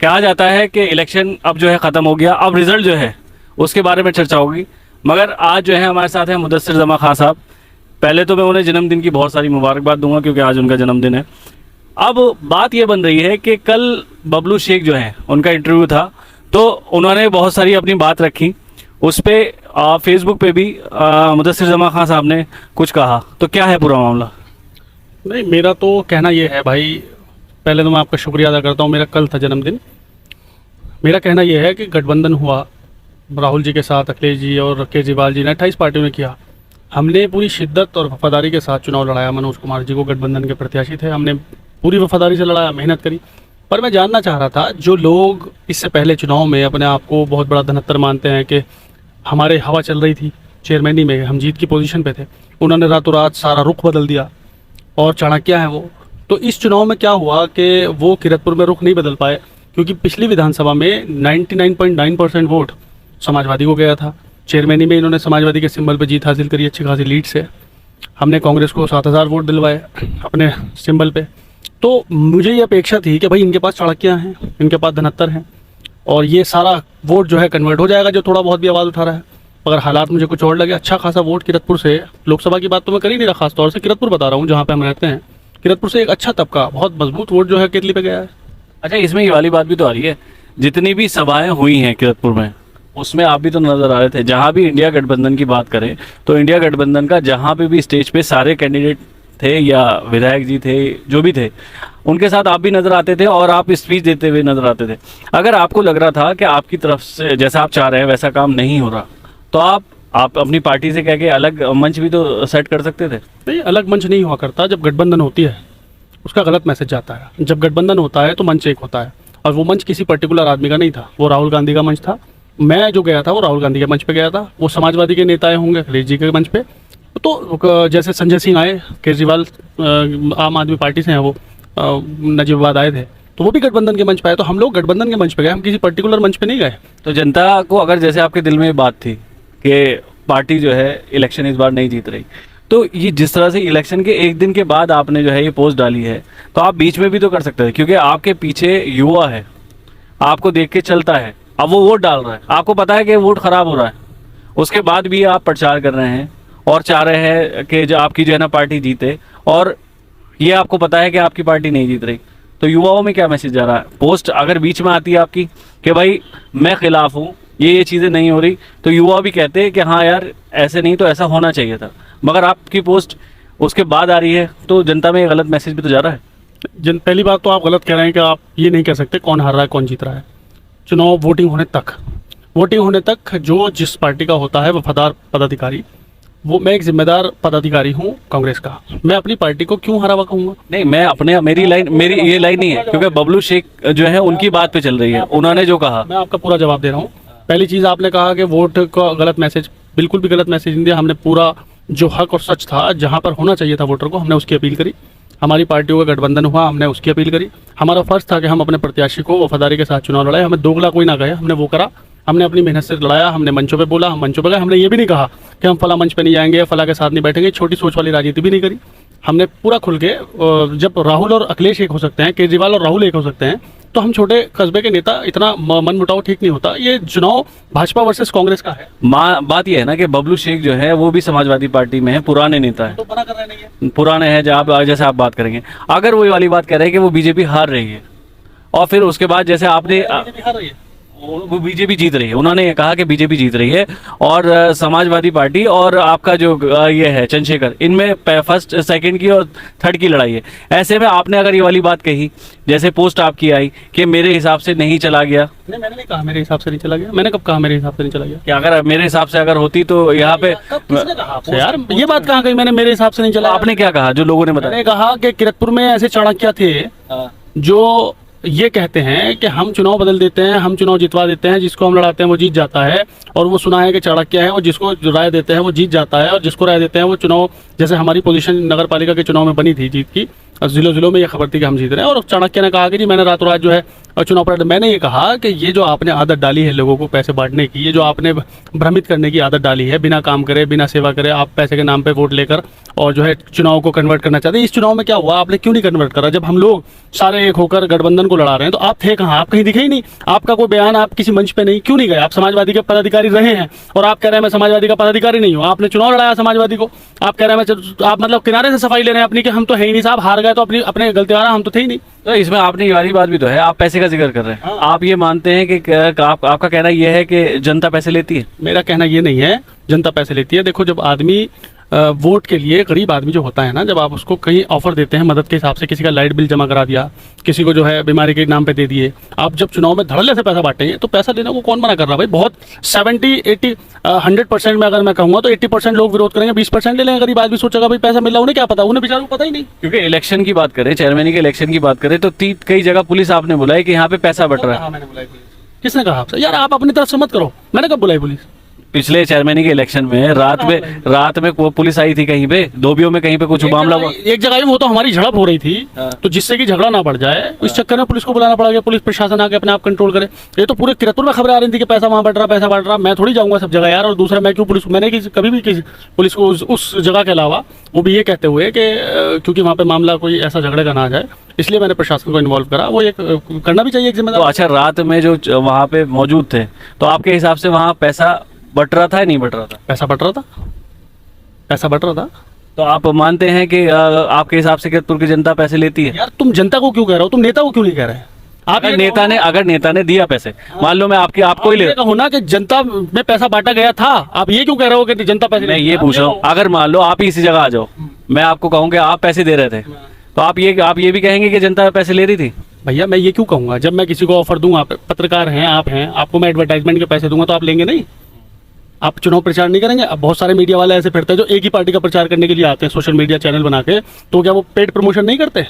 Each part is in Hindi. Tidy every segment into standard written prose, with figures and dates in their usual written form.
कहा जाता है कि इलेक्शन अब जो है ख़त्म हो गया, अब रिजल्ट जो है उसके बारे में चर्चा होगी। मगर आज जो है हमारे साथ है मुदस्सिर जमा खान साहब। पहले तो मैं उन्हें जन्मदिन की बहुत सारी मुबारकबाद दूंगा क्योंकि आज उनका जन्मदिन है। अब बात ये बन रही है कि कल बबलू शेख जो है उनका इंटरव्यू था, तो उन्होंने बहुत सारी अपनी बात रखी। उस पर फेसबुक पे भी मुदस्सिर जमा खान साहब ने कुछ कहा, तो क्या है पूरा मामला? नहीं, मेरा तो कहना ये है भाई, पहले तो मैं आपका शुक्रिया अदा करता हूँ, मेरा कल था जन्मदिन। मेरा कहना ये है कि गठबंधन हुआ राहुल जी के साथ, अखिलेश जी और केजरीवाल जी ने 28 पार्टियों ने किया। हमने पूरी शिद्दत और वफादारी के साथ चुनाव लड़ाया। मनोज कुमार जी को गठबंधन के प्रत्याशी थे, हमने पूरी वफादारी से लड़ाया, मेहनत करी। पर मैं जानना चाह रहा था, जो लोग इससे पहले चुनाव में अपने आप को बहुत बड़ा धनत्तर मानते हैं कि हमारे हवा चल रही थी चेयरमैनी में, हम जीत की पोजीशन पे थे, उन्होंने रातों रात सारा रुख बदल दिया और चाणक्य है वो। तो इस चुनाव में क्या हुआ कि वो किरतपुर में रुख नहीं बदल पाए, क्योंकि पिछली विधानसभा में 99.9% वोट समाजवादी को गया था। चेयरमैनी में इन्होंने समाजवादी के सिंबल पे जीत हासिल करी अच्छी खासी लीड से। हमने कांग्रेस को 7,000 वोट दिलवाए अपने सिंबल पे। तो मुझे ये अपेक्षा थी कि भाई इनके पास चाणक्य हैं, इनके पास धनत्तर हैं, और ये सारा वोट जो है कन्वर्ट हो जाएगा जो थोड़ा बहुत भी आवाज़ उठा रहा है। मगर हालात मुझे कुछ और लगे। अच्छा खासा वोट किरतपुर से, लोकसभा की बात तो मैं कर ही नहीं रहा, खासतौर से किरतपुर बता रहा हूँ जहाँ पे हम रहते हैं, किरतपुर से एक अच्छा तबका, बहुत मजबूत वोट जो है केतली पे गया है। अच्छा, इसमें ये वाली बात भी तो आ रही है, जितनी भी सभाएं हुई हैं किरतपुर में उसमें आप भी तो नजर आ रहे थे। जहां भी इंडिया गठबंधन की बात करें तो इंडिया गठबंधन का जहां पे भी स्टेज पे सारे कैंडिडेट थे या विधायक जी थे, जो भी थे, उनके साथ आप भी नजर आते थे और आप स्पीच देते हुए नजर आते थे। अगर आपको लग रहा था कि आपकी तरफ से जैसा आप चाह रहे हैं वैसा काम नहीं हो रहा, तो आप अपनी पार्टी से कह के अलग मंच भी तो सेट कर सकते थे। नहीं, अलग मंच नहीं हुआ करता। जब गठबंधन होती है उसका गलत मैसेज जाता है। जब गठबंधन होता है तो मंच एक होता है, और वो मंच किसी पर्टिकुलर आदमी का नहीं था, वो राहुल गांधी का मंच था। मैं जो गया था वो राहुल गांधी के मंच पे गया था, वो समाजवादी के नेता होंगे अखिलेश जी के मंच पे। तो जैसे संजय सिंह आए, केजरीवाल आम आदमी पार्टी से हैं, वो नजीबाबाद आए थे, तो वो भी गठबंधन के मंच पे आए। तो हम लोग गठबंधन के मंच पे गए, हम किसी पर्टिकुलर मंच पे नहीं गए। तो जनता को अगर जैसे आपके दिल में बात थी कि पार्टी जो है इलेक्शन इस बार नहीं जीत रही, तो ये जिस तरह से इलेक्शन के एक दिन के बाद आपने जो है ये पोस्ट डाली है, तो आप बीच में भी तो कर सकते थे, क्योंकि आपके पीछे युवा है, आपको देख के चलता है। अब वो वोट डाल रहा है, आपको पता है कि वोट खराब हो रहा है, उसके बाद भी आप प्रचार कर रहे हैं और चाह रहे हैं कि जो आपकी जो है ना पार्टी जीते, और ये आपको पता है कि आपकी पार्टी नहीं जीत रही। तो युवाओं में क्या मैसेज जा रहा है? पोस्ट अगर बीच में आती है आपकी कि भाई मैं खिलाफ हूँ, ये चीज़ें नहीं हो रही, तो युवा भी कहते हैं कि हाँ यार ऐसे नहीं तो ऐसा होना चाहिए था। मगर आपकी पोस्ट उसके बाद आ रही है, तो जनता में ये गलत मैसेज भी तो जा रहा है। पहली बात तो आप गलत कह रहे हैं कि आप ये नहीं कह सकते कौन हार रहा है कौन जीत रहा है। चुनाव वोटिंग होने तक जो जिस पार्टी का होता है वफादार पदाधिकारी, वो मैं एक जिम्मेदार पदाधिकारी हूँ कांग्रेस का, मैं अपनी पार्टी को क्यों हरा हुआ कहूँगा? नहीं, मैं अपने मेरी ये लाइन नहीं है, क्योंकि बबलू शेख जो है उनकी बात पे चल रही है, उन्होंने जो कहा। मैं आपका पूरा जवाब दे रहा हूँ। पहली चीज़ आपने कहा कि वोट का गलत मैसेज, बिल्कुल भी गलत मैसेज नहीं दिया। हमने पूरा जो हक और सच था, जहाँ पर होना चाहिए था वोटर को, हमने उसकी अपील करी। हमारी पार्टियों का गठबंधन हुआ, हमने उसकी अपील करी। हमारा फर्ज था कि हम अपने प्रत्याशी को वफादारी के साथ चुनाव लड़ाए। हमें दोगला कोई ना कहे, हमने वो करा। हमने अपनी मेहनत से लड़ाया, हमने मंचों पे बोला, हम मंचों पे गए। हमने ये भी नहीं कहा कि हम फला मंच पे नहीं जाएंगे, फला के साथ नहीं बैठेंगे, छोटी सोच वाली राजनीति भी नहीं करी। हमने पूरा खुल के, जब राहुल और अखिलेश एक हो सकते हैं, केजरीवाल और राहुल एक हो सकते हैं, तो हम छोटे कस्बे के नेता इतना मन मुटाव ठीक नहीं होता। ये चुनाव भाजपा वर्सेस कांग्रेस का है। बात ये है ना कि बबलू शेख जो है वो भी समाजवादी पार्टी में है, पुराने नेता है, तो मना कर रहे नहीं है, पुराने हैं। जैसे आप बात करेंगे, अगर वही वाली बात कह रहे हैं कि वो बीजेपी हार रही है, और फिर उसके बाद जैसे आपने हार रही है, वो बीजेपी जीत रही है, उन्होंने ये कहा कि बीजेपी जीत रही है, और समाजवादी पार्टी और आपका जो ये है चंद्रशेखर, इनमें फर्स्ट सेकंड की और थर्ड की लड़ाई है। ऐसे में आपने अगर ये वाली बात कही, जैसे पोस्ट आपकी आई कि मेरे हिसाब से नहीं चला गया। नहीं, मैंने नहीं कहा मेरे हिसाब से नहीं चला गया। मैंने कब कहा मेरे हिसाब से नहीं चला गया? कि अगर मेरे हिसाब से अगर होती तो यहाँ पे किसने कहा यार? ये बात कहाँ कही मैंने मेरे हिसाब से नहीं चला? आपने क्या कहा जो लोगों ने बताया? मैंने कहा कि किरतपुर में ऐसे चाणक्य थे जो ये कहते हैं कि हम चुनाव बदल देते हैं, हम चुनाव जितवा देते हैं, जिसको हम लड़ाते हैं वो जीत जाता है। और वो सुना है कि चाणक्य है, और जिसको राय देते हैं वो जीत जाता है, और जिसको राय देते हैं वो चुनाव, जैसे हमारी पोजीशन नगर पालिका के चुनाव में बनी थी जीत की, और जिलों में ये खबर थी कि हम जीत रहे हैं। और चाणक्य ने कहा कि जी मैंने रातों रात जो है चुनाव परिणाम, मैंने ये कहा कि ये जो आपने आदत डाली है लोगों को पैसे बांटने की, ये जो आपने भ्रमित करने की आदत डाली है, बिना काम करे बिना सेवा करे आप पैसे के नाम पे वोट लेकर और जो है चुनाव को कन्वर्ट करना चाहते हैं। इस चुनाव में क्या हुआ, आपने क्यों नहीं कन्वर्ट करा? जब हम लोग सारे एक होकर गठबंधन को लड़ा रहे हैं तो आप थे कहाँ? आप कहीं दिखे ही नहीं, आपका कोई बयान आप किसी मंच पे नहीं, क्यों नहीं गए? आप समाजवादी के पदाधिकारी रहे हैं और आप कह रहे हैं मैं समाजवादी का पदाधिकारी नहीं हूँ। आपने चुनाव लड़ाया समाजवादी को, आप कह रहे हैं आप मतलब किनारे से सफाई ले रहे हैं अपनी कि हम तो है ही नहीं साहब, हार गए तो अपनी अपने गलतियां, हम तो थे ही नहीं। तो इसमें आपने ये वाली बात भी तो है, आप पैसे का जिक्र कर रहे हैं। हाँ। आप ये मानते हैं कि आपका कहना यह है कि जनता पैसे लेती है? मेरा कहना ये नहीं है जनता पैसे लेती है। देखो, जब आदमी वोट के लिए, गरीब आदमी जो होता है ना, जब आप उसको कहीं ऑफर देते हैं मदद के हिसाब से, किसी का लाइट बिल जमा करा दिया, किसी को जो है बीमारी के नाम पे दे दिए, आप जब चुनाव में धड़ल्ले से पैसा बांटेंगे तो पैसा देने को कौन मना कर रहा भाई? बहुत 70, 80, 100% में अगर मैं कहूँगा तो 80% लोग विरोध करेंगे, 20% ले लेंगे। गरीब आदमी सोचेगा भाई पैसा मिल रहा, उन्हें क्या पता, उन्हें बेचारों को पता ही नहीं। क्योंकि इलेक्शन की बात करें, चेयरमैन के इलेक्शन की बात करें तो कई जगह पुलिस आपने बुलाई कि यहाँ पे पैसा बट रहा है। मैंने बुलाई पुलिस? किसने कहा आपसे? यार आप अपनी तरफ से मत करो, मैंने कब बुलाई पुलिस? पिछले चेयरमैन के इलेक्शन में रात में पुलिस आई थी कहीं पे, धोबियों में कहीं पे कुछ मामला हुआ। एक जगह वो तो हमारी झड़प हो रही थी, तो जिससे कि झगड़ा ना बढ़ जाए इस चक्कर में पुलिस को बुलाना पड़ा गया, पुलिस प्रशासन आके अपने आप कंट्रोल करे। ये तो पूरे किरतपुर में खबरें आ रही थी कि पैसा वहां बढ़ रहा, पैसा बढ़ रहा। मैं थोड़ी जाऊंगा सब जगह यार, और दूसरा मैं क्यों पुलिस, मैंने कभी भी किसी पुलिस को उस जगह के अलावा, वो भी ये कहते हुए कि क्योंकि वहाँ पे मामला कोई ऐसा झगड़े का ना आ जाए, इसलिए मैंने प्रशासन को इन्वॉल्व करा। वो एक करना भी चाहिए एक जिम्मेदार। तो अच्छा, रात में जो वहाँ पे मौजूद थे तो आपके हिसाब से वहाँ पैसा बट रहा था या नहीं बट रहा था? पैसा बट रहा था, पैसा बट रहा था। तो आप मानते हैं कि आपके हिसाब से किरतपुर की जनता पैसे लेती है? यार तुम जनता को क्यों कह रहे हो, तुम नेता को क्यों नहीं कह रहे? आप अगर नेता ने दिया पैसे, मान लो मैं आपको ही ले हो ना कि जनता में पैसा बांटा गया था, आप ये क्यों कह रहे हो कि जनता पैसे? मैं ये पूछ रहा हूँ, अगर मान लो आप ही इसी जगह आ जाओ, मैं आपको कहूँ कि आप पैसे दे रहे थे, तो आप ये भी कहेंगे कि जनता पैसे ले रही थी? भैया मैं ये क्यों कहूंगा? जब मैं किसी को ऑफर दूंगा, पत्रकार हैं, आप हैं, आपको मैं एडवर्टाइजमेंट के पैसे दूंगा तो आप लेंगे नहीं? आप चुनाव प्रचार नहीं करेंगे? अब बहुत सारे मीडिया वाले ऐसे फिरते हैं जो एक ही पार्टी का प्रचार करने के लिए आते हैं सोशल मीडिया चैनल बना के, तो क्या वो पेड प्रमोशन नहीं करते?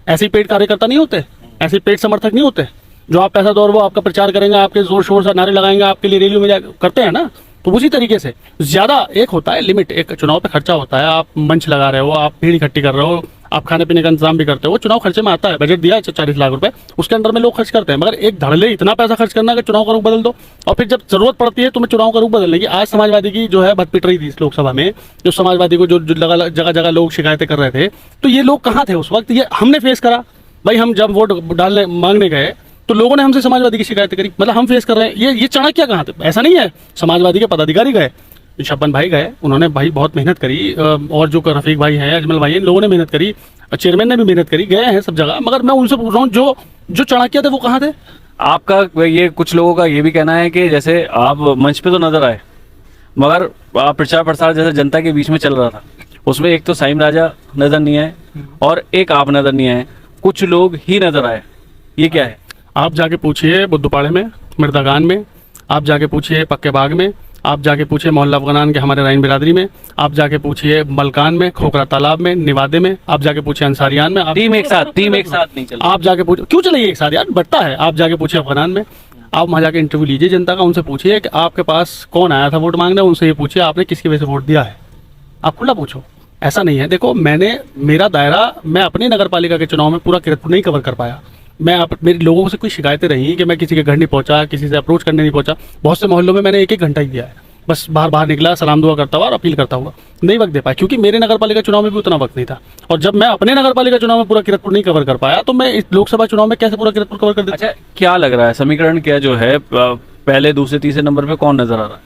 ऐसे ही पेड कार्यकर्ता नहीं होते, ऐसे ही पेड समर्थक नहीं होते जो आप पैसा दो और वो आपका प्रचार करेंगे, आपके जोर शोर से नारे लगाएंगे, आपके लिए रैलियों में करते हैं ना। तो उसी तरीके से ज्यादा एक होता है लिमिट, एक चुनाव पे खर्चा होता है, आप मंच लगा रहे हो, आप भीड़ इकट्ठी कर रहे हो, आप खाने पीने का इंतजाम भी करते हो, वो चुनाव खर्चे में आता है। बजट दिया है 40 लाख रुपए, उसके अंदर में लोग खर्च करते हैं, मगर एक धड़ल्ले इतना पैसा खर्च करना कि चुनाव का रुख बदल दो, और फिर जब जरूरत पड़ती है तुम्हें चुनाव का रुख बदलने की। आज समाजवादी की जो है बत पिट रही थी इस लोकसभा में, जो समाजवादी को जो जगह जगह लोग शिकायतें कर रहे थे, तो ये लोग कहाँ थे उस वक्त? ये हमने फेस करा भाई। हम जब वोट डालने मांगने गए तो लोगों ने हमसे समाजवादी की शिकायतें करी, मतलब हम फेस कर रहे हैं। ये चाणक्य कहाँ थे? ऐसा नहीं है, समाजवादी के पदाधिकारी गए, छप्पन भाई गए, उन्होंने भाई बहुत मेहनत करी, और जो रफीक भाई हैं, अजमल भाई हैं, इन लोगों ने मेहनत करी, चेयरमैन ने भी मेहनत करी, गए हैं सब जगह। मगर मैं उनसे पूछ रहा हूँ जो चाणक्य थे वो कहाँ थे? आपका ये, कुछ लोगों का ये भी कहना है कि जैसे आप मंच पे तो नजर आए, मगर प्रचार प्रसार जैसे जनता के बीच में चल रहा था, उसमें एक तो साइम राजा नजर नहीं आए और एक आप नजर नहीं आए, कुछ लोग ही नजर आए। ये क्या है? आप जाके पूछिए बुद्धपाड़े में, मृदागान में, आप जाके पूछिए पक्के बाग में, आप जाके पूछिए मोहल्ला अफगानान के हमारे राइन बिरादरी में, आप जाके पूछिए मलकान में, खोखरा तालाब में, निवादे में, आप जाके पूछिए अंसारियान में। टीम एक साथ नहीं चल, आप जाके पूछिए, क्यों चलेगी एक साथ यार, बढ़ता है। आप जाके पूछिए अफगानान में, आप वहाँ जाके इंटरव्यू लीजिए जनता का, उनसे पूछिए कि आपके पास कौन आया था वोट मांगने, उनसे ये पूछिए आपने किसकी वजह से वोट दिया है। आप खुला पूछो, ऐसा नहीं है। देखो मेरा दायरा, मैं अपनी नगर पालिका के चुनाव में पूरा किरतपुर नहीं कवर कर पाया। मेरे लोगों से कोई शिकायतें रही कि मैं किसी के घर नहीं पहुंचा, किसी से अप्रोच करने नहीं पहुंचा। बहुत से मोहल्लों में मैंने 1-1 घंटा ही दिया है, बस बाहर निकला, सलाम दुआ करता हुआ और अपील करता हुआ, नहीं वक्त दे पाया, क्योंकि मेरे नगर पालिका चुनाव में भी उतना वक्त नहीं था। और जब मैं अपने नगर पालिका चुनाव में पूरा किरतपुर नहीं कवर कर पाया, तो मैं इस लोकसभा चुनाव में कैसे पूरा किरतपुर कवर कर दूं? अच्छा, क्या लग रहा है समीकरण क्या जो है, पहले दूसरे तीसरे नंबर पे कौन नजर आ रहा है?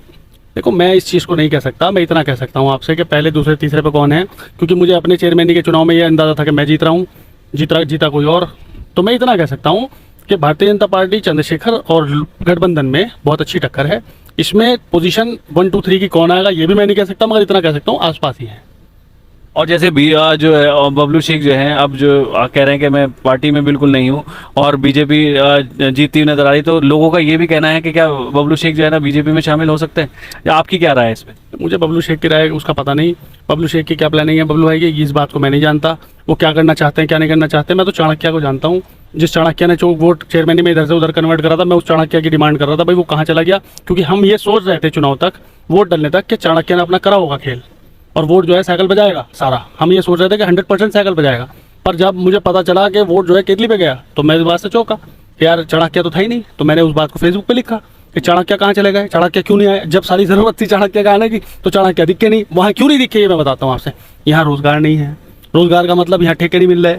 देखो, मैं इस चीज़ को नहीं कह सकता, मैं इतना कह सकता हूँ आपसे कि पहले दूसरे तीसरे पे कौन है, क्योंकि मुझे अपने चेयरमैन के चुनाव में ये अंदाजा था कि मैं जीत रहा हूँ, जीता कोई और। तो मैं इतना कह सकता हूँ कि भारतीय जनता पार्टी, चंद्रशेखर और गठबंधन में बहुत अच्छी टक्कर है। इसमें पोजीशन 1, 2, 3 की कौन आएगा ये भी मैं नहीं कह सकता, मगर इतना कह सकता हूँ आसपास ही है। और जैसे जो है बबलू शेख जो हैं, अब जो कह रहे हैं कि मैं पार्टी में बिल्कुल नहीं हूँ और बीजेपी जीतती हुई नजर आ रही, तो लोगों का ये भी कहना है कि क्या बबलू शेख जो है ना बीजेपी में शामिल हो सकते हैं? आपकी क्या राय है इस पे? मुझे बबलू शेख की राय उसका पता नहीं, बबलू शेख की क्या प्लानिंग है बबलू भाई की, इस बात को मैं नहीं जानता। वो क्या करना चाहते हैं, क्या नहीं करना चाहते। मैं तो चाणक्य को जानता हूँ, जिस चाणक्य ने जो वोट चेयरमैन में इधर से उधर कन्वर्ट करा था, मैं उस चाणक्य की डिमांड कर रहा था भाई वो कहाँ चला गया। क्योंकि हम ये सोच रहे थे चुनाव तक, वोट डलने तक, कि चाणक्य ने अपना करा होगा खेल और वोट जो है साइकिल बजाएगा सारा। हम ये सोच रहे थे कि 100% साइकिल बजाएगा, पर जब मुझे पता चला कि वोट जो है केतली पे गया, तो मैं इस बात से चौंका कि यार चाणक्य तो था ही नहीं, तो मैंने उस बात को फेसबुक पे लिखा कि चाणक्य कहाँ चले गए, चाणक्य क्यों नहीं आए, जब सारी ज़रूरत थी चाणक्य का आने की तो चाणक्य दिखे नहीं। वहाँ क्यों नहीं दिखे ये मैं बताता हूँ आपसे। यहाँ रोज़गार नहीं है, रोज़गार का मतलब यहाँ ठेके नहीं मिल रहे,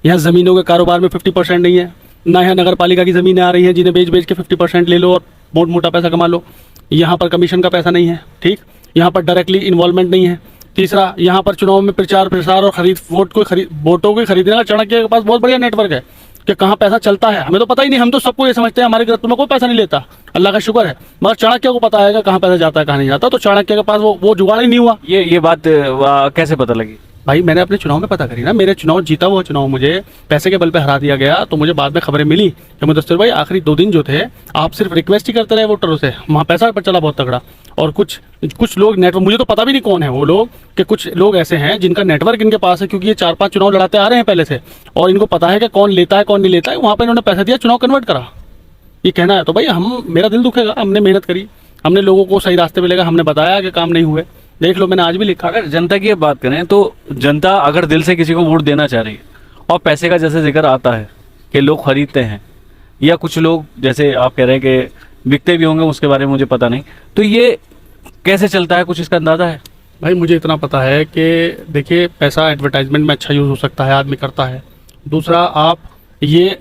यहाँ ज़मीनों के कारोबार में 50% नहीं है, ना यहाँ नगर पालिका की ज़मीनें आ रही हैं जिन्हें बेच बेच के 50% ले लो और मोट मोटा पैसा कमा लो। यहाँ पर कमीशन का पैसा नहीं है, ठीक, यहाँ पर डायरेक्टली इन्वॉल्वमेंट नहीं है। तीसरा, यहाँ पर चुनाव में प्रचार प्रसार और वोटों को खरीदने का चाणक्य के पास बहुत बढ़िया नेटवर्क है कि कहाँ पैसा चलता है हमें तो पता ही नहीं। हम तो सबको ये समझते हैं हमारे गिरफ्त में कोई पैसा नहीं लेता, अल्लाह का शुक्र है, मगर चाणक्य को पता है कि कहाँ पैसा जाता है कहाँ नहीं जाता। तो चाणक्य के पास वो जुगाड़ ही नहीं हुआ। ये बात कैसे पता लगी? भाई मैंने अपने चुनाव में पता करी ना, मेरे चुनाव जीता हुआ चुनाव मुझे पैसे के बल पे हरा दिया गया। तो मुझे बाद में खबरें मिली कि मुदस्सिर भाई आखिरी 2 दिन जो थे आप सिर्फ रिक्वेस्ट ही करते रहे वोटरों से, वहाँ पैसा पर चला बहुत तगड़ा। और कुछ लोग नेटवर्क, मुझे तो पता भी नहीं कौन है वो लोग, कि कुछ लोग ऐसे हैं जिनका नेटवर्क इनके पास है, क्योंकि ये 4-5 चुनाव लड़ाते आ रहे हैं पहले से और इनको पता है कि कौन लेता है कौन नहीं लेता है। वहाँ पर इन्होंने पैसा दिया, चुनाव कन्वर्ट करा, ये कहना है। तो भाई मेरा दिल दुखेगा, हमने मेहनत करी, हमने लोगों को सही रास्ते पे लेगा, हमने बताया कि काम नहीं हुए, देख लो मैंने आज भी लिखा। अगर जनता की बात करें तो जनता अगर दिल से किसी को वोट देना चाह रही है और पैसे का जैसे जिक्र आता है कि लोग खरीदते हैं या कुछ लोग जैसे आप कह रहे हैं कि बिकते भी होंगे, उसके बारे में मुझे पता नहीं, तो ये कैसे चलता है, कुछ इसका अंदाजा है? भाई मुझे इतना पता है कि देखिए पैसा एडवर्टाइजमेंट में अच्छा यूज़ हो सकता है, आदमी करता है। दूसरा,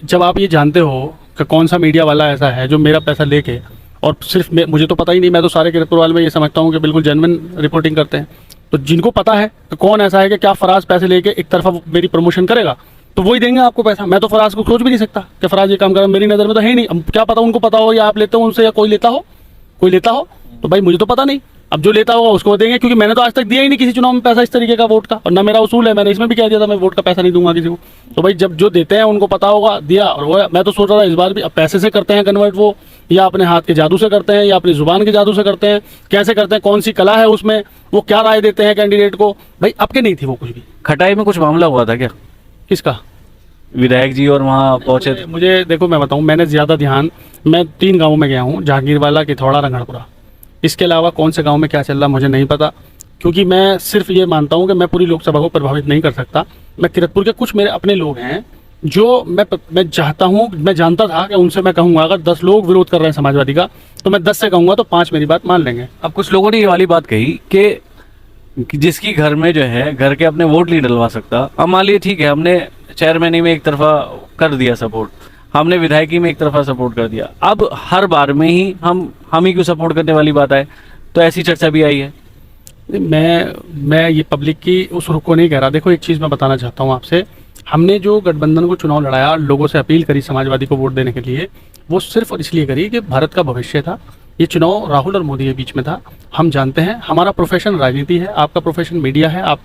जब आप ये जानते हो कि कौन सा मीडिया वाला ऐसा है जो मेरा पैसा लेके, और सिर्फ मुझे तो पता ही नहीं, मैं तो सारे किरतपुर वाले में ये समझता हूँ कि बिल्कुल जेन्युइन रिपोर्टिंग करते हैं। तो जिनको पता है कि कौन ऐसा है कि क्या फराज पैसे लेके एक तरफा मेरी प्रमोशन करेगा तो वही देंगे आपको पैसा। मैं तो फराज को सोच भी नहीं सकता कि फराज ये काम कर, मेरी नज़र में तो है ही नहीं। अब क्या पता उनको पता हो या आप लेते हो उनसे या कोई लेता हो, तो भाई मुझे तो पता नहीं। अब जो लेता होगा उसको देंगे, क्योंकि मैंने तो आज तक दिया ही नहीं किसी चुनाव में पैसा इस तरीके का वोट का, और ना मेरा उसूल है, मैंने इसमें भी कह दिया था मैं वोट का पैसा नहीं दूंगा किसी को। तो भाई जब जो देते हैं उनको पता होगा दिया, और वो मैं तो सोच रहा था इस बार भी अब पैसे से करते हैं कन्वर्ट वो, या अपने हाथ के जादू से करते हैं या अपनी जुबान के जादू से करते हैं, कैसे करते हैं, कौन सी कला है उसमें, वो क्या राय देते हैं कैंडिडेट को। भाई आपके नहीं थी वो कुछ भी। खटाई में कुछ मामला हुआ था क्या? किसका? विधायक जी और वहाँ पहुंचे थे? मुझे देखो मैं बताऊँ, मैंने ज़्यादा ध्यान, मैं 3 गाँवों में गया हूँ, जहांगीरवाला, किथौड़ा, रंगड़पुरा। इसके अलावा कौन से गांव में क्या चल रहा मुझे नहीं पता, क्योंकि मैं सिर्फ ये मानता हूं कि मैं पूरी लोकसभा को प्रभावित नहीं कर सकता। मैं किरतपुर के कुछ मेरे अपने लोग हैं जो मैं चाहता हूं, मैं जानता था कि उनसे मैं कहूंगा अगर 10 लोग विरोध कर रहे हैं समाजवादी का तो मैं 10 से कहूंगा तो 5 मेरी बात मान लेंगे। अब कुछ लोगों ने ये वाली बात कही कि जिसकी घर में जो है घर के अपने वोट नहीं डलवा सकता। अब मान लीजिए ठीक है, हमने चेयरमैनी में एक तरफा कर दिया सपोर्ट, हमने विधायकी में एक तरफा सपोर्ट कर दिया, अब हर बार में ही हम ही क्यों सपोर्ट करने वाली बात आए, तो ऐसी चर्चा भी आई है। मैं ये पब्लिक की उस रुख को नहीं कह रहा। देखो एक चीज़ मैं बताना चाहता हूँ आपसे, हमने जो गठबंधन को चुनाव लड़ाया, लोगों से अपील करी समाजवादी को वोट देने के लिए, वो सिर्फ और इसलिए करी कि भारत का भविष्य था। ये चुनाव राहुल और मोदी के बीच में था। हम जानते हैं हमारा प्रोफेशन राजनीति है, आपका प्रोफेशन मीडिया है, आप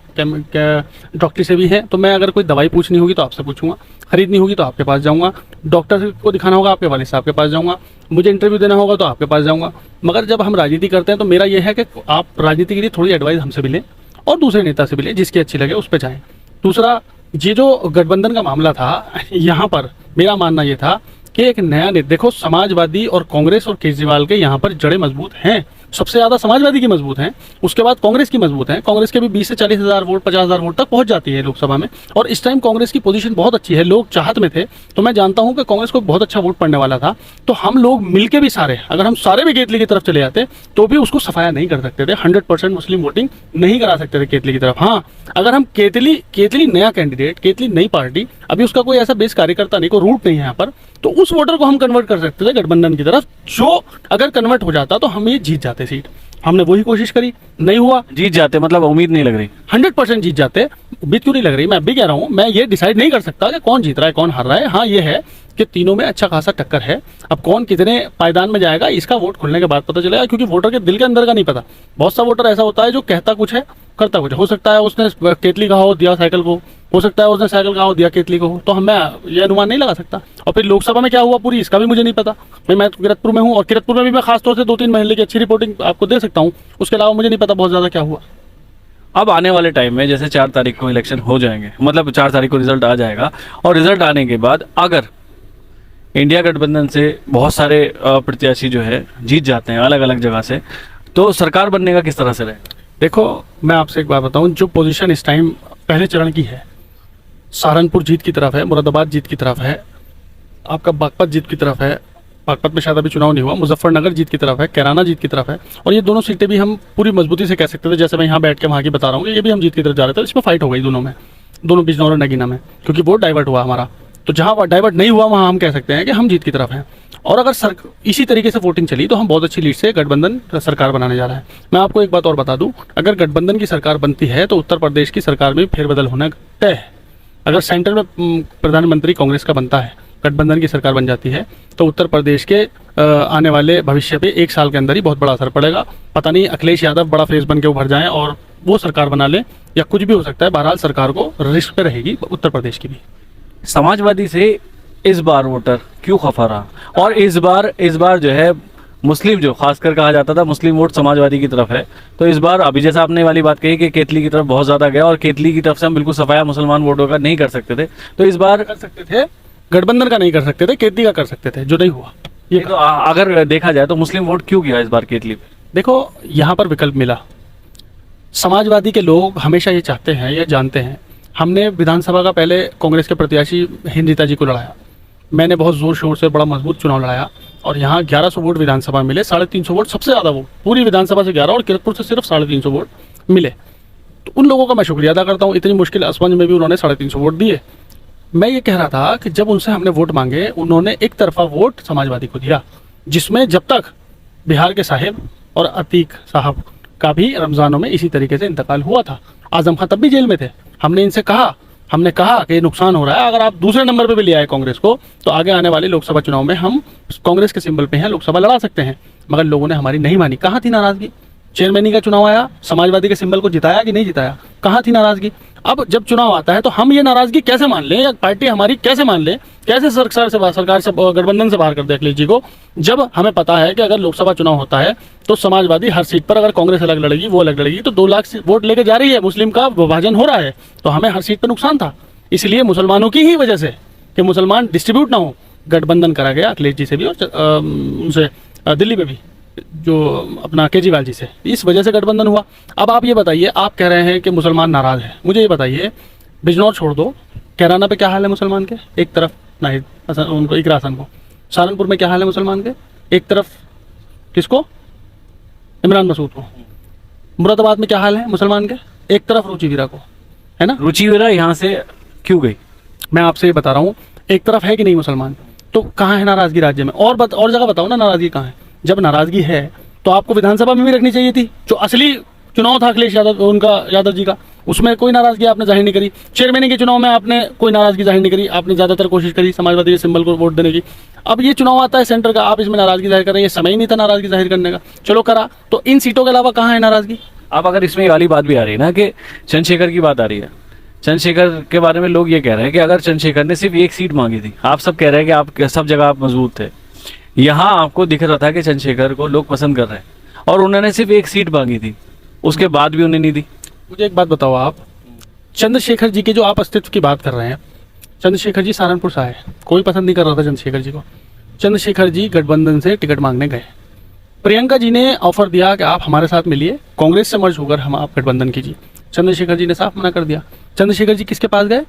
डॉक्टरी से भी हैं, तो मैं अगर कोई दवाई पूछनी होगी तो आपसे पूछूंगा, खरीदनी होगी तो आपके पास जाऊंगा, डॉक्टर को दिखाना होगा आपके वालिद साहब के पास जाऊंगा, मुझे इंटरव्यू देना होगा तो आपके पास जाऊंगा। मगर जब हम राजनीति करते हैं तो मेरा यह है कि आप राजनीति के लिए थोड़ी एडवाइस हमसे भी लें और दूसरे नेता से भी लें, जिसकी अच्छी लगे उस पर जाएँ। दूसरा, ये जो गठबंधन का मामला था, यहाँ पर मेरा मानना ये था कि एक नया देखो, समाजवादी और कांग्रेस और केजरीवाल के यहाँ पर जड़ें मजबूत हैं। सबसे ज़्यादा समाजवादी की मजबूत हैं, उसके बाद कांग्रेस की मजबूत हैं। कांग्रेस के भी 20 से 40 हज़ार वोट, 50 हज़ार वोट तक पहुंच जाती है लोकसभा में, और इस टाइम कांग्रेस की पोजीशन बहुत अच्छी है, लोग चाहत में थे। तो मैं जानता हूं कि कांग्रेस को बहुत अच्छा वोट पड़ने वाला था। तो हम लोग मिलके भी सारे, अगर हम सारे भी केतली की तरफ चले जाते तो भी उसको सफाया नहीं कर सकते थे, 100% मुस्लिम वोटिंग नहीं करा सकते थे केतली की तरफ। हाँ, अगर हम केतली नया कैंडिडेट, केतली नई पार्टी, अभी उसका कोई ऐसा बेस कार्यकर्ता नहीं, कोई रूट नहीं है यहाँ पर, तो उस वोटर को हम कन्वर्ट कर सकते थे गठबंधन की तरफ, जो अगर कन्वर्ट हो जाता तो हम ये जीत जाते सीट। हमने वही कोशिश करी, नहीं हुआ। जीत जाते मतलब उम्मीद नहीं लग रही? 100% जीत जाते। उम्मीद क्यों नहीं लग रही? मैं अभी कह रहा हूँ, मैं ये डिसाइड नहीं कर सकता कि कौन जीत रहा है कौन हार रहा है। हाँ, ये है कि तीनों में अच्छा खासा टक्कर है। अब कौन कितने पायदान में जाएगा इसका वोट खुलने के बाद पता चलेगा, क्योंकि वोटर के दिल के अंदर का नहीं पता। बहुत सा वोटर ऐसा होता है जो कहता कुछ है करता कुछ है। हो सकता है उसने केतली का हो दिया साइकिल को, हो सकता है उसने साइकिल का हो दिया केतली को, तो मैं ये अनुमान नहीं लगा सकता। और फिर लोकसभा में क्या हुआ पूरी, इसका भी मुझे नहीं पता। मैं तो किरतपुर में हूँ, और किरतपुर में भी मैं खासतौर से 2-3 महीने की अच्छी रिपोर्टिंग आपको दे सकता हूँ, उसके अलावा मुझे नहीं पता बहुत ज़्यादा क्या हुआ। अब आने वाले टाइम में जैसे 4 तारीख को इलेक्शन हो जाएंगे, मतलब 4 तारीख को रिजल्ट आ जाएगा, और रिजल्ट आने के बाद अगर इंडिया गठबंधन से बहुत सारे प्रत्याशी जो है जीत जाते हैं अलग अलग जगह से, तो सरकार बनने का किस तरह से रहेगा? देखो मैं आपसे एक बात बताऊं, जो पोजीशन इस टाइम पहले चरण की है, सहारनपुर जीत की तरफ है, मुरादाबाद जीत की तरफ है, आपका बागपत जीत की तरफ है, बागपत में शायद अभी चुनाव नहीं हुआ, मुजफ्फरनगर जीत की तरफ है, कैराना जीत की तरफ है, और ये दोनों सीटें भी हम पूरी मजबूती से कह सकते थे, जैसे मैं यहाँ बैठ के वहाँ की बता रहा हूँ कि ये भी हम जीत की तरफ जा रहे थे। इसमें फाइट हो गई दोनों में, दोनों बिजनौर और नगीना में, क्योंकि वोट डाइवर्ट हुआ हमारा। तो जहाँ डाइवर्ट नहीं हुआ वहाँ हम कह सकते हैं कि हम जीत की तरफ हैं। और अगर इसी तरीके से वोटिंग चली तो हम बहुत अच्छी लीड से गठबंधन सरकार बनाने जा रहा है। मैं आपको एक बात और बता दूं, अगर गठबंधन की सरकार बनती है तो उत्तर प्रदेश की सरकार में फेरबदल होना तय है। अगर सेंटर में प्रधानमंत्री कांग्रेस का बनता है, गठबंधन की सरकार बन जाती है, तो उत्तर प्रदेश के आने वाले भविष्य पे 1 साल के अंदर ही बहुत बड़ा असर पड़ेगा। पता नहीं अखिलेश यादव बड़ा फेस बन के उभर जाएं और वो सरकार बना ले, या कुछ भी हो सकता है। बहरहाल सरकार को रिस्क पे रहेगी उत्तर प्रदेश की भी। समाजवादी से इस बार वोटर क्यों खफा रहा, और इस बार जो है मुस्लिम, जो खासकर कहा जाता था मुस्लिम वोट समाजवादी की तरफ है, तो इस बार अभी जैसा आपने वाली बात कही कि केतली की तरफ बहुत ज्यादा गया, और केतली की तरफ से हम बिल्कुल सफाया मुसलमान वोटों का नहीं कर सकते थे, तो इस बार कर सकते थे, गठबंधन का नहीं कर सकते थे, केतली का कर सकते थे, जो नहीं हुआ। ये तो अगर देखा जाए तो मुस्लिम वोट क्यों गया इस बार केतली पे? देखो, यहाँ पर विकल्प मिला। समाजवादी के लोग हमेशा ये चाहते हैं, ये जानते हैं। हमने विधानसभा का पहले कांग्रेस के प्रत्याशी हिंदीता जी को लड़ाया, मैंने बहुत जोर शोर से बड़ा मजबूत चुनाव लड़ाया, और यहाँ 1100 वोट विधानसभा में मिले, 350 वोट, सबसे ज़्यादा वोट पूरी विधानसभा से 11, और किरतपुर से सिर्फ 350 वोट मिले। तो उन लोगों का मैं शुक्रिया अदा करता हूँ, इतनी मुश्किल असमंज में भी उन्होंने 350 वोट दिए। मैं ये कह रहा था कि जब उनसे हमने वोट मांगे, उन्होंने एक तरफा वोट समाजवादी को दिया, जिसमें जब तक बिहार के साहिब और अतीक साहब का भी रमज़ानों में इसी तरीके से इंतकाल हुआ था। आजम खान तब भी जेल में थे। हमने इनसे कहा, हमने कहा कि ये नुकसान हो रहा है, अगर आप दूसरे नंबर पे भी ले आए कांग्रेस को, तो आगे आने वाले लोकसभा चुनाव में हम कांग्रेस के सिंबल पे हैं, लोकसभा लड़ा सकते हैं। मगर लोगों ने हमारी नहीं मानी। कहाँ थी नाराज़गी? चेयरमैनी का चुनाव आया, समाजवादी के सिंबल को जिताया कि नहीं जिताया? कहाँ थी नाराज़गी? अब जब चुनाव आता है तो हम ये नाराज़गी कैसे मान लें, या पार्टी हमारी कैसे मान ले, कैसे सरकार से गठबंधन से बाहर कर दे अखिलेश जी को, जब हमें पता है कि अगर लोकसभा चुनाव होता है तो समाजवादी हर सीट पर, अगर कांग्रेस अलग लड़ेगी, वो अलग लड़ेगी, तो 2 लाख वोट लेके जा रही है, मुस्लिम का विभाजन हो रहा है, तो हमें हर सीट पर नुकसान था। इसलिए मुसलमानों की ही वजह से, कि मुसलमान डिस्ट्रीब्यूट ना हो, गठबंधन करा गया अखिलेश जी से भी, और उनसे दिल्ली में भी जो अपना केजरीवाल जी से, इस वजह से गठबंधन हुआ। अब आप ये बताइए, आप कह रहे हैं कि मुसलमान नाराज़ है, मुझे ये बताइए, बिजनौर छोड़ दो, कैराना पे क्या हाल है मुसलमान के? एक तरफ नाहिद हसन, उनको इकरा हसन को। सहारनपुर में क्या हाल है मुसलमान के? एक तरफ किसको? इमरान मसूद को। मुरादाबाद में क्या हाल है मुसलमान के? एक तरफ रुचि वीरा को, है ना? रुचि वीरा यहाँ से क्यों गई? मैं आपसे ये बता रहा हूँ, एक तरफ है कि नहीं मुसलमान, तो कहाँ है नाराज़गी राज्य में? और जगह बताओ ना, नाराज़गी कहाँ है? जब नाराज़गी है तो आपको विधानसभा में भी रखनी चाहिए थी। जो असली चुनाव था अखिलेश यादव, उनका, यादव जी का, उसमें कोई नाराज़गी आपने जाहिर नहीं करी। चेयरमैन के चुनाव में आपने कोई नाराज़गी जाहिर नहीं करी, आपने ज़्यादातर कोशिश करी समाजवादी के सिंबल को वोट देने की। अब ये चुनाव आता है सेंटर का, आप इसमें नाराज़गी जाहिर कर रहे हैं, ये समय ही नहीं था नाराज़गी जाहिर करने का, चलो करा। तो इन सीटों के अलावा कहाँ है नाराज़गी? अब अगर इसमें ये वाली बात भी आ रही है ना कि चंद्रशेखर की बात आ रही है, चंद्रशेखर के बारे में लोग ये कह रहे हैं कि अगर चंद्रशेखर ने सिर्फ एक सीट मांगी थी, आप सब कह रहे हैं कि आप सब जगह आप मजबूत थे, यहाँ आपको दिख रहा था कि चंद्रशेखर को लोग पसंद कर रहे हैं, और उन्होंने सिर्फ एक सीट मांगी थी, उसके बाद भी उन्हें नहीं दी। मुझे एक बात बताओ, आप चंद्रशेखर जी के जो आप अस्तित्व की बात कर रहे हैं, चंद्रशेखर जी सहारनपुर से आए, कोई पसंद नहीं कर रहा था चंद्रशेखर जी को। चंद्रशेखर जी गठबंधन से टिकट मांगने गए, प्रियंका जी ने ऑफर दिया कि आप हमारे साथ मिलिए, कांग्रेस से मर्ज होकर हम आप गठबंधन कीजिए। चंद्रशेखर जी ने साफ मना कर दिया। चंद्रशेखर जी किसके पास गए?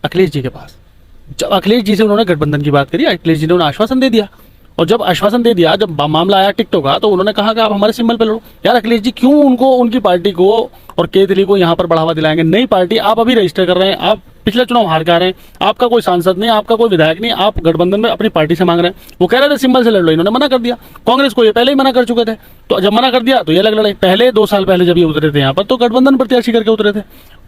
अखिलेश जी के पास। जब अखिलेश जी से उन्होंने गठबंधन की बात करी, अखिलेश जी ने उन्हें आश्वासन दे दिया, और जब आश्वासन दे दिया, जब मामला आया टिकटों का, तो उन्होंने कहा कि आप हमारे सिंबल पे लड़ो। यार अखिलेश जी क्यों उनको, उनकी पार्टी को और केतली को यहाँ पर बढ़ावा दिलाएंगे? नई पार्टी आप अभी रजिस्टर कर रहे हैं, आप पिछले चुनाव हार के आ रहे हैं, आपका कोई सांसद नहीं, आपका कोई विधायक नहीं, आप गठबंधन में अपनी पार्टी से मांग रहे हैं। वो कह रहे थे सिंबल से लड़ लो, इन्होंने मना कर दिया। कांग्रेस को ये पहले ही मना कर चुके थे, तो जब मना कर दिया तो ये अलग लड़े। पहले 2 साल पहले जब ये उतरे थे यहाँ पर, तो गठबंधन प्रत्याशी करके उतरे थे,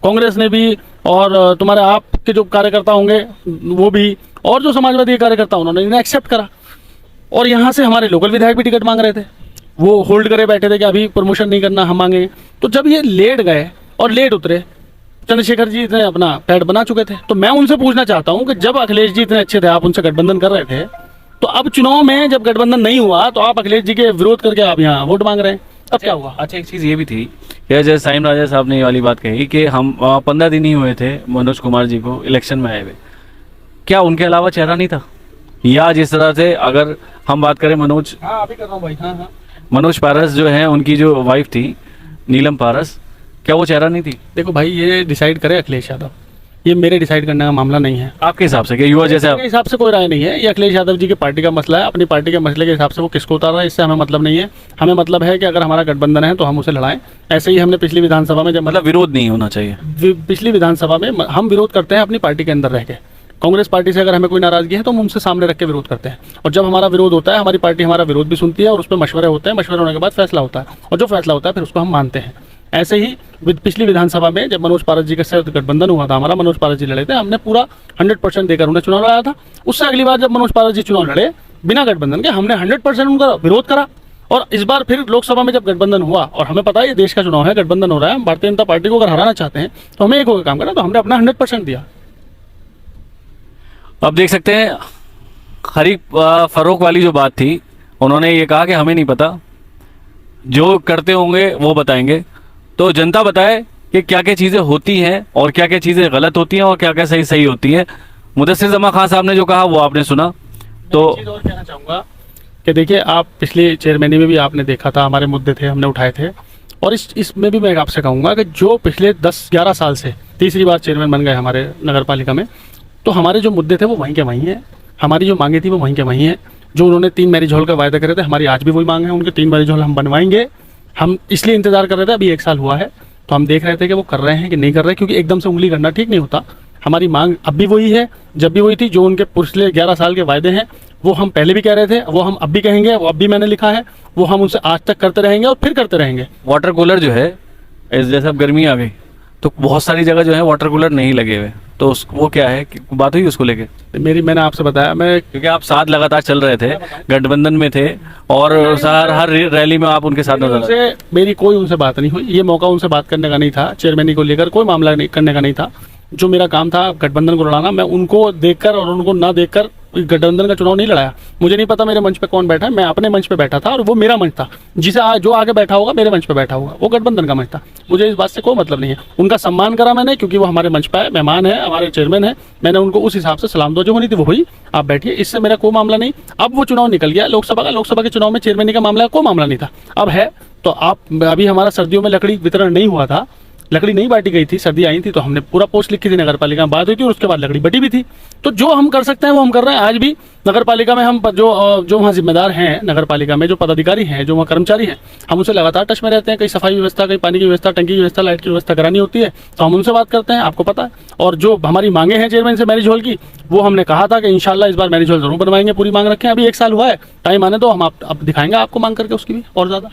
कांग्रेस ने भी, और तुम्हारे आपके जो कार्यकर्ता होंगे वो भी, और जो समाजवादी कार्यकर्ता उन्होंने इन्हें एक्सेप्ट करा। और यहाँ से हमारे लोकल विधायक भी टिकट मांग रहे थे, वो होल्ड करे बैठे थे कि अभी प्रमोशन नहीं करना, हम मांगेंगे। तो जब ये लेट गए और लेट उतरे, चंद्रशेखर जी इतने अपना पैड बना चुके थे, तो मैं उनसे पूछना चाहता हूँ कि जब अखिलेश जी इतने अच्छे थे, आप उनसे गठबंधन कर रहे थे, तो अब चुनाव में जब गठबंधन नहीं हुआ तो आप अखिलेश जी के विरोध करके आप यहाँ वोट मांग रहे हैं, अब क्या हुआ? अच्छा, एक चीज़ ये भी थी कि जैसे साइम राजा साहब ने ये वाली बात कही कि हम 15 दिन ही हुए थे मनोज कुमार जी को इलेक्शन में आए हुए, क्या उनके अलावा चेहरा नहीं था? या जिस तरह से अगर हम बात करें मनोज, हाँ अभी कर रहा हूँ भाई, हाँ हाँ, मनोज पारस जो है, उनकी जो वाइफ थी नीलम पारस, क्या वो चेहरा नहीं थी? देखो भाई, ये डिसाइड करे अखिलेश यादव। ये मेरे डिसाइड करने का मामला नहीं है। आपके हिसाब से कि युवा जैसे आप मेरे हिसाब से कोई राय नहीं है, ये अखिलेश यादव जी की पार्टी का मसला है, अपनी पार्टी के मसले के हिसाब से वो किसको उतार रहा है, इससे हमें मतलब नहीं है। हमें मतलब है कि अगर हमारा गठबंधन है तो हम उसे लड़ाएं। ऐसे ही हमने पिछली विधानसभा में जब मतलब विरोध नहीं होना चाहिए। पिछली विधानसभा में हम विरोध करते हैं अपनी पार्टी के अंदर रह के। कांग्रेस पार्टी से अगर हमें कोई नाराजगी है तो हम उनसे सामने रख के विरोध करते हैं, और जब हमारा विरोध होता है हमारी पार्टी हमारा विरोध भी सुनती है और उस पर मशवरे होते हैं, मशवरे होने के बाद फैसला होता है, और जो फैसला होता है फिर उसको हम मानते हैं। ऐसे ही पिछली विधानसभा में जब मनोज पारस जी के साथ गठबंधन हुआ था हमारा, मनोज पारस जी लड़े थे, हमने पूरा 100% देकर उन्हें चुनाव लड़ाया था। उससे अगली बार जब मनोज पारस जी चुनाव लड़े बिना गठबंधन के, हमने 100% उनका विरोध करा। और इस बार फिर लोकसभा में जब गठबंधन हुआ, और हमें पता है ये देश का चुनाव है, गठबंधन हो रहा है, हम भारतीय जनता पार्टी को अगर हराना चाहते हैं तो हमें एक होकर काम करना, तो हमने अपना 100% दिया। अब देख सकते हैं हरीफ फरोख वाली जो बात थी, उन्होंने ये कहा कि हमें नहीं पता, जो करते होंगे वो बताएंगे। तो जनता बताए कि क्या क्या चीज़ें होती हैं और क्या क्या चीज़ें गलत होती हैं और क्या क्या सही सही होती हैं। मुदस्सिर जमा खान साहब ने जो कहा वो आपने सुना। तो एक चीज़ और कहना चाहूँगा कि देखिए, आप पिछली चेयरमैनी में भी आपने देखा था, हमारे मुद्दे थे, हमने उठाए थे, और इसमें भी मैं आपसे कहूँगा कि जो पिछले 10-11 साल से तीसरी बार चेयरमैन बन गए हमारे नगर पालिका में, तो हमारे जो मुद्दे थे वो वहीं के वहीं हैं, हमारी जो मांगे थी वो वहीं के वहीं हैं। जो उन्होंने 3 मैरिज हॉल का वायदा करे थे, हमारी आज भी वही मांग है, उनके 3 मैरिज हॉल हम बनवाएंगे। हम इसलिए इंतजार कर रहे थे, अभी 1 साल हुआ है तो हम देख रहे थे कि वो कर रहे हैं कि नहीं कर रहे, क्योंकि एकदम से उंगली करना ठीक नहीं होता। हमारी मांग अब भी वही है, जब भी वही थी। जो उनके पिछले 11 साल के वायदे हैं वो हम पहले भी कह रहे थे, वो हम अब भी कहेंगे, वो अब भी मैंने लिखा है, वो हम उनसे आज तक करते रहेंगे और फिर करते रहेंगे। वाटर कूलर जो है, जैसे अब गर्मी आ गई तो बहुत सारी जगह जो है वाटर कूलर नहीं लगे हुए, तो वो क्या है कि बात हुई उसको लेके? मैंने आपसे बताया, मैं क्योंकि आप साथ लगातार चल रहे थे, गठबंधन में थे, और हर रैली में आप उनके साथ नजर आए। उनसे मेरी कोई उनसे बात नहीं हुई, ये मौका उनसे बात करने का नहीं था, चेयरमैनी को लेकर कोई मामला नहीं करने का नहीं था। जो मेरा काम था गठबंधन को लड़ाना, मैं उनको देखकर और उनको ना देखकर गठबंधन का चुनाव नहीं लड़ाया। मुझे नहीं पता मेरे मंच पे कौन बैठा है, मैं अपने मंच पे बैठा था और वो मेरा मंच था। जो आगे बैठा होगा मेरे मंच पे बैठा होगा, वो गठबंधन का मंच था। मुझे इस बात से कोई मतलब नहीं है। उनका सम्मान करा मैंने, क्योंकि वो हमारे मंच पे है, मेहमान है, हमारे चेयरमैन है। मैंने उनको उस हिसाब से सलाम दो, जो होनी थी वो हुई, आप बैठिए, इससे मेरा कोई मामला नहीं। अब वो चुनाव निकल गया लोकसभा के चुनाव में चेयरमैनी का मामला कोई मामला नहीं था, अब है। तो आप अभी हमारा सर्दियों में लकड़ी वितरण नहीं हुआ था, लकड़ी नहीं बांटी गई थी, सर्दी आई थी तो हमने पूरा पोस्ट लिखी थी, नगर पालिका में बात हुई थी और उसके बाद लकड़ी बटी भी थी। तो जो हम कर सकते हैं वो हम कर रहे हैं। आज भी नगर पालिका में हम जो वहाँ जिम्मेदार हैं, नगर पालिका में जो पदाधिकारी हैं, जो वहाँ कर्मचारी हैं, हम उनसे लगातार टच में रहते हैं। कहीं सफाई व्यवस्था, कहीं पानी की व्यवस्था, टंकी की व्यवस्था, लाइट की व्यवस्था करानी होती है तो हम उनसे बात करते हैं, आपको पता है। और जो हमारी मांगे हैं चेयरमैन से मैरिज हॉल की, वो हमने कहा था कि इंशाल्लाह इस बार मैरिज हॉल जरूर बनवाएंगे, पूरी मांग रखें। अभी 1 साल हुआ है, टाइम आने तो हम अब दिखाएंगे आपको मांग करके उसकी भी और ज़्यादा।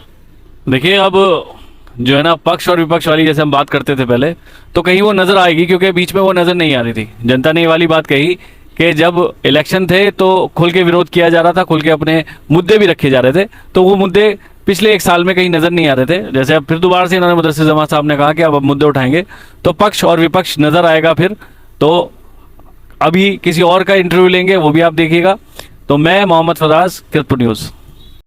देखिए, अब जो है ना, पक्ष और विपक्ष वाली जैसे हम बात करते थे पहले, तो कहीं वो नजर आएगी, क्योंकि बीच में वो नजर नहीं आ रही थी। जनता ने ये वाली बात कही कि जब इलेक्शन थे तो खुल के विरोध किया जा रहा था, खुल के अपने मुद्दे भी रखे जा रहे थे, तो वो मुद्दे पिछले 1 साल में कहीं नजर नहीं आ रहे थे। जैसे अब फिर दोबारा से इन्होंने मुदस्सिर जमा साहब ने कहा कि अब मुद्दे उठाएंगे तो पक्ष और विपक्ष नजर आएगा फिर। तो अभी किसी और का इंटरव्यू लेंगे, वो भी आप देखिएगा। तो मैं मोहम्मद फराज, किरतपुर न्यूज़।